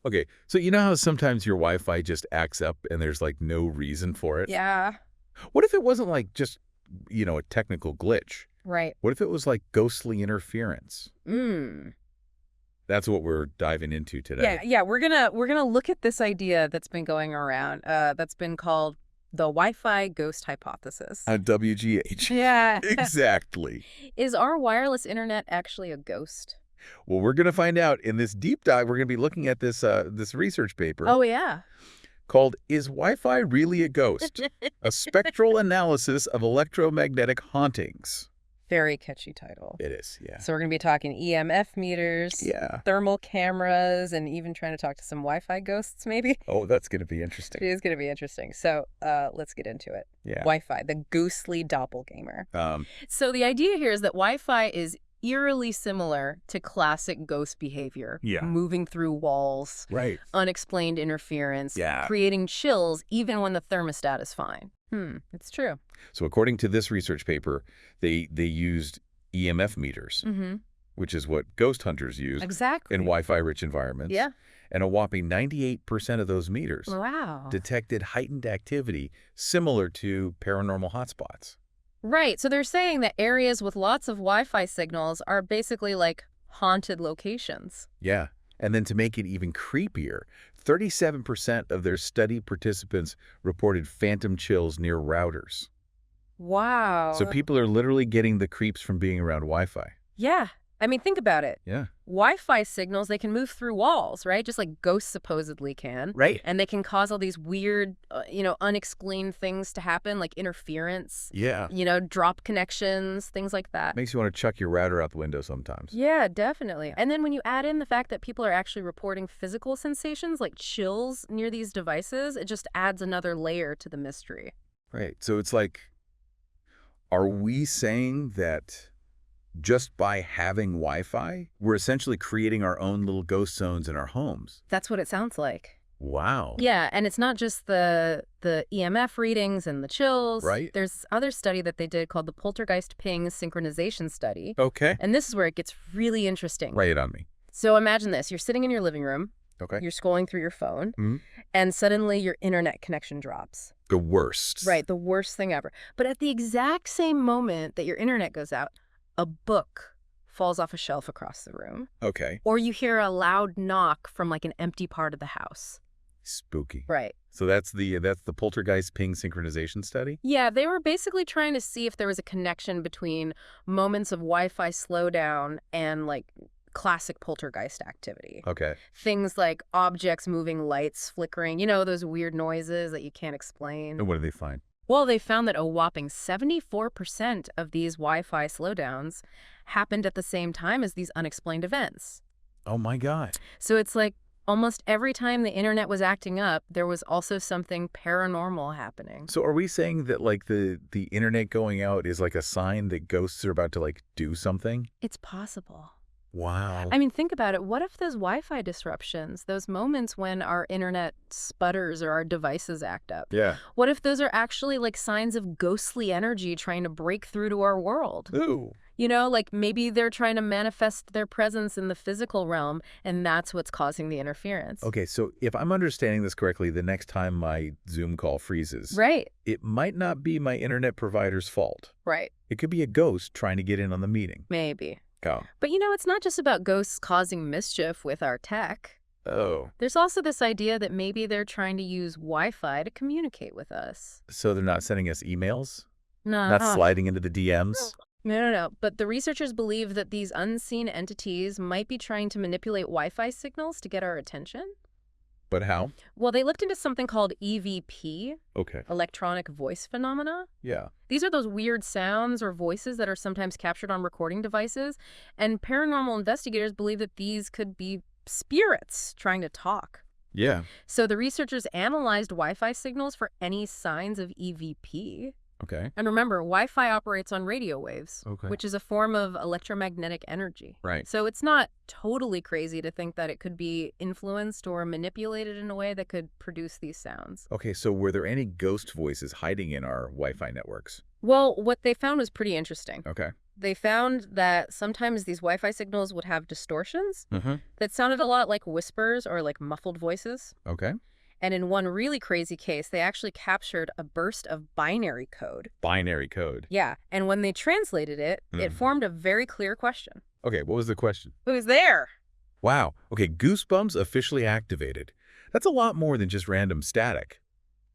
Okay, so you know how sometimes your Wi-Fi just acts up and there's like no reason for it? Yeah. What if it wasn't like just, a technical glitch? Right. What if it was like ghostly interference? Mm. That's what we're diving into today. Yeah, yeah, we're gonna look at this idea that's been going around, that's been called the Wi-Fi ghost hypothesis. WGH. Yeah. Exactly. Is our wireless internet actually a ghost? Well, we're going to find out in this deep dive. We're going to be looking at this research paper Oh, yeah. called "Is Wi-Fi Really a Ghost? A Spectral Analysis of Electromagnetic Hauntings." Very catchy title. It is, yeah. So we're gonna be talking EMF meters, Yeah. thermal cameras, and even trying to talk to some Wi-Fi ghosts, maybe. Oh, that's going to be It interesting. is gonna be interesting. So let's get into it. Yeah. Wi-Fi, the ghostly doppelganger. Um, So the idea here is that Wi-Fi is eerily similar to classic ghost behavior. Yeah. Moving through walls, right. unexplained interference, Yeah. creating chills even when the thermostat is fine. It's true. So according to this research paper, they used EMF meters, Mm-hmm. which is what ghost hunters use Exactly. in Wi-Fi-rich environments. Yeah. And a whopping 98% of those meters Wow. detected heightened activity similar to paranormal hotspots. Right. So they're saying that areas with lots of Wi-Fi signals are basically like haunted locations. Yeah. And then to make it even creepier, 37% of their study participants reported phantom chills near routers. Wow. So people are literally getting the creeps from being around Wi-Fi. Yeah. I mean, think about it. Yeah. Wi-Fi signals, they can move through walls, right? Just like ghosts supposedly can. Right. And they can cause all these weird, unexplained things to happen, like interference, Yeah. drop connections, things like that. Makes you want to chuck your router out the window sometimes. Yeah, definitely. And then when you add in the fact that people are actually reporting physical sensations like chills near these devices, it just adds another layer to the mystery. Right. So it's like, are we saying that just by having Wi-Fi, we're essentially creating our own little ghost zones in our homes? That's what it sounds like. Wow. Yeah, and it's not just the EMF readings and the chills. Right. There's other study that they did called the poltergeist ping synchronization study. Okay. And this is where it gets really interesting. Lay it on me. So imagine this. You're sitting in your living room. Okay. You're scrolling through your phone. Mhm. And suddenly your internet connection drops. The worst. Right, the worst thing ever. But at the exact same moment that your internet goes out, a book falls off a shelf across the room. Okay. Or you hear a loud knock from like an empty part of the house. Spooky. Right. So that's the poltergeist ping synchronization study? Yeah, they were basically trying to see if there was a connection between moments of Wi-Fi slowdown and like classic poltergeist activity. Okay. Things like objects moving, lights flickering, those weird noises that you can't explain. And what did they find? Well, they found that a whopping 74% of these Wi-Fi slowdowns happened at the same time as these unexplained events. Oh my God. So it's like almost every time the internet was acting up, there was also something paranormal happening. So are we saying that like the internet going out is like a sign that ghosts are about to like do something? It's possible. Wow. I mean, think about it. What if those Wi-Fi disruptions, those moments when our internet sputters or our devices act up, Yeah. what if those are actually like signs of ghostly energy trying to break through to our world? Ooh. Like maybe they're trying to manifest their presence in the physical realm, and that's what's causing the interference. Okay, so if I'm understanding this correctly, the next time my Zoom call freezes, Right, it might not be my internet provider's fault. right. It could be a ghost trying to get in on the meeting. Maybe. Oh. But it's not just about ghosts causing mischief with our tech. Oh. There's also this idea that maybe they're trying to use Wi-Fi to communicate with us. So they're not sending us emails? No. Not sliding into the DMs? No. But the researchers believe that these unseen entities might be trying to manipulate Wi-Fi signals to get our attention. But how? Well, they looked into something called EVP, Okay. electronic voice phenomena. Yeah. These are those weird sounds or voices that are sometimes captured on recording devices, and paranormal investigators believe that these could be spirits trying to talk. Yeah. So the researchers analyzed Wi-Fi signals for any signs of EVP. Okay. And remember, Wi-Fi operates on radio waves, Okay. which is a form of electromagnetic energy. Right. So it's not totally crazy to think that it could be influenced or manipulated in a way that could produce these sounds. Okay, so were there any ghost voices hiding in our Wi-Fi networks? Well, what they found was pretty interesting. Okay. They found that sometimes these Wi-Fi signals would have distortions Mm-hmm. that sounded a lot like whispers or like muffled voices. Okay. And in one really crazy case, they actually captured a burst of binary code. Binary code. Yeah, and when they translated it, it formed a very clear question. Okay, what was the question? Who's there? Wow. Okay, goosebumps officially activated. That's a lot more than just random static.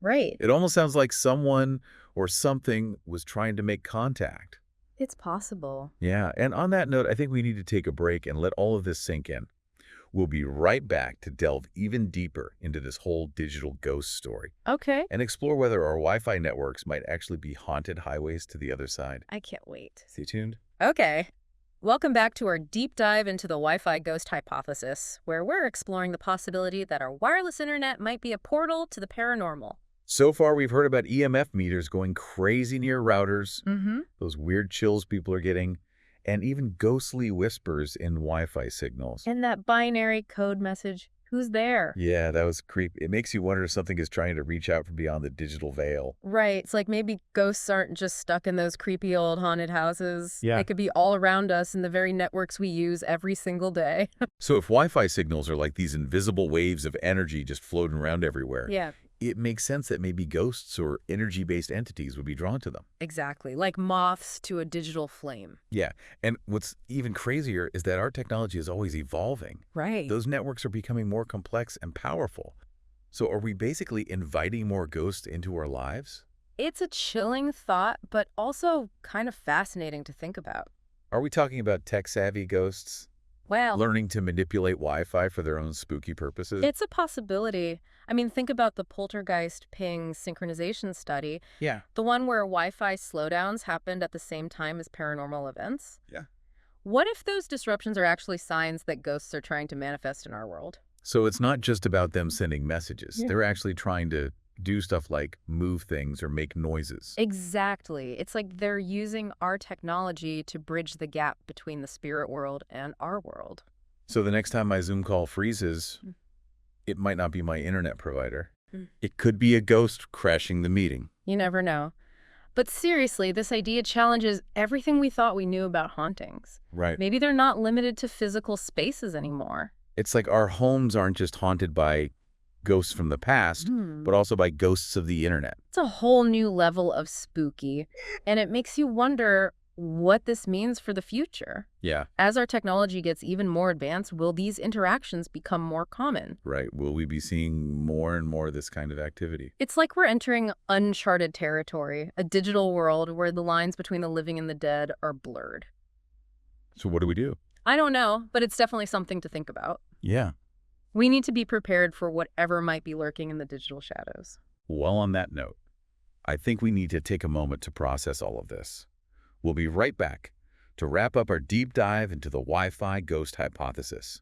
Right. It almost sounds like someone or something was trying to make contact. It's possible. Yeah, and on that note, I think we need to take a break and let all of this sink in. We'll be right back to delve even deeper into this whole digital ghost story Okay. and explore whether our Wi-Fi networks might actually be haunted highways to the other side. I can't wait. Stay tuned. Okay. Welcome back to our deep dive into the Wi-Fi ghost hypothesis, where we're exploring the possibility that our wireless internet might be a portal to the paranormal. So far, we've heard about EMF meters going crazy near routers, Mm-hmm. those weird chills people are getting, and even ghostly whispers in Wi-Fi signals. And that binary code message, who's there? Yeah, that was creepy. It makes you wonder if something is trying to reach out from beyond the digital veil. Right. It's like maybe ghosts aren't just stuck in those creepy old haunted houses. Yeah. They could be all around us in the very networks we use every single day. So if Wi-Fi signals are like these invisible waves of energy just floating around everywhere, Yeah, it makes sense that maybe ghosts or energy-based entities would be drawn to them. exactly. Like moths to a digital flame. Yeah, and what's even crazier is that our technology is always evolving. Right. Those networks are becoming more complex and powerful. So are we basically inviting more ghosts into our lives? It's a chilling thought, but also kind of fascinating to think about. Are we talking about tech-savvy ghosts Well, learning to manipulate Wi-Fi for their own spooky purposes? it's a possibility. I mean, think about the poltergeist ping synchronization study, Yeah. the one where Wi-Fi slowdowns happened at the same time as paranormal events. Yeah. What if those disruptions are actually signs that ghosts are trying to manifest in our world? So it's not just about them sending messages. Yeah. They're actually trying to do stuff like move things or make noises. Exactly. It's like they're using our technology to bridge the gap between the spirit world and our world. So the next time my Zoom call freezes, it might not be my internet provider. Mm. It could be a ghost crashing the meeting. You never know. But seriously, this idea challenges everything we thought we knew about hauntings. Right. Maybe they're not limited to physical spaces anymore. It's like our homes aren't just haunted by ghosts from the past, but also by ghosts of the internet. It's a whole new level of spooky, and it makes you wonder what this means for the future. Yeah, As our technology gets even more advanced, will these interactions become more common? right. Will we be seeing more and more of this kind of activity? It's like we're entering uncharted territory, a digital world where the lines between the living and the dead are blurred. So what do we do? I don't know, but it's definitely something to think about. Yeah. We need to be prepared for whatever might be lurking in the digital shadows. Well, on that note, I think we need to take a moment to process all of this. We'll be right back to wrap up our deep dive into the Wi-Fi ghost hypothesis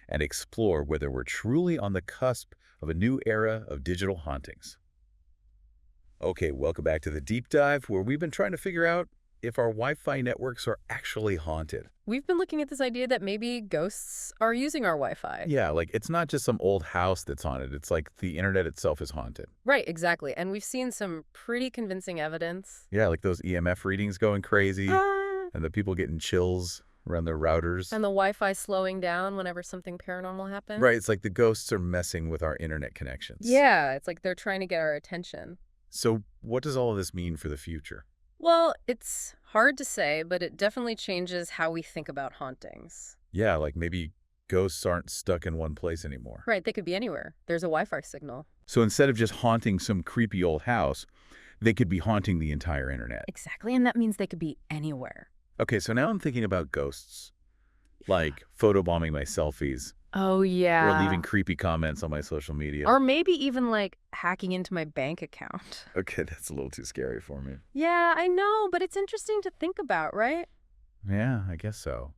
and explore whether we're truly on the cusp of a new era of digital hauntings. Okay, welcome back to the deep dive, where we've been trying to figure out if our Wi-Fi networks are actually haunted. We've been looking at this idea that maybe ghosts are using our Wi-Fi. Yeah, like it's not just some old house that's haunted. It's like the internet itself is haunted. Right, exactly. And we've seen some pretty convincing evidence. Yeah, like those EMF readings going crazy and the people getting chills around their routers. And the Wi-Fi slowing down whenever something paranormal happens. Right, it's like the ghosts are messing with our internet connections. Yeah, it's like they're trying to get our attention. So what does all of this mean for the future? Well, it's hard to say, but it definitely changes how we think about hauntings. Yeah, like maybe ghosts aren't stuck in one place anymore. Right, they could be anywhere. There's a Wi-Fi signal. So instead of just haunting some creepy old house, they could be haunting the entire internet. Exactly, and that means they could be anywhere. Okay, so now I'm thinking about ghosts, like photobombing my selfies Oh, yeah. or leaving creepy comments on my social media. Or maybe even, like, hacking into my bank account. Okay, that's a little too scary for me. Yeah, I know, but it's interesting to think about, right? Yeah, I guess so.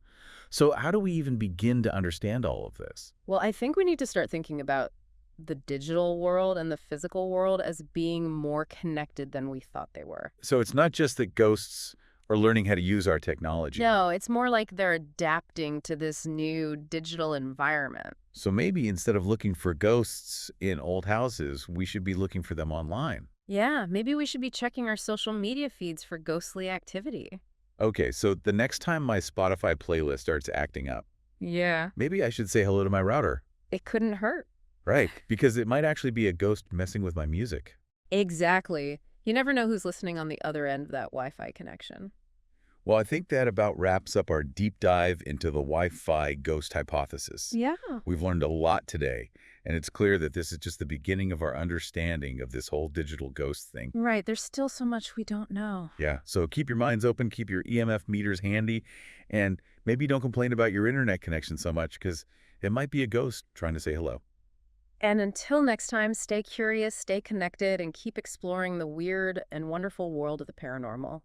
So how do we even begin to understand all of this? Well, I think we need to start thinking about the digital world and the physical world as being more connected than we thought they were. So it's not just that ghosts are learning how to use our technology. No, it's more like they're adapting to this new digital environment. So maybe instead of looking for ghosts in old houses, we should be looking for them online. Yeah, maybe we should be checking our social media feeds for ghostly activity. Okay, so the next time my Spotify playlist starts acting up, Yeah. maybe I should say hello to my router. It couldn't hurt. Right, because it might actually be a ghost messing with my music. Exactly. You never know who's listening on the other end of that Wi-Fi connection. Well, I think that about wraps up our deep dive into the Wi-Fi ghost hypothesis. Yeah. We've learned a lot today, and it's clear that this is just the beginning of our understanding of this whole digital ghost thing. Right. There's still so much we don't know. Yeah, so keep your minds open, keep your EMF meters handy, and maybe don't complain about your internet connection so much because it might be a ghost trying to say hello. And until next time, stay curious, stay connected, and keep exploring the weird and wonderful world of the paranormal.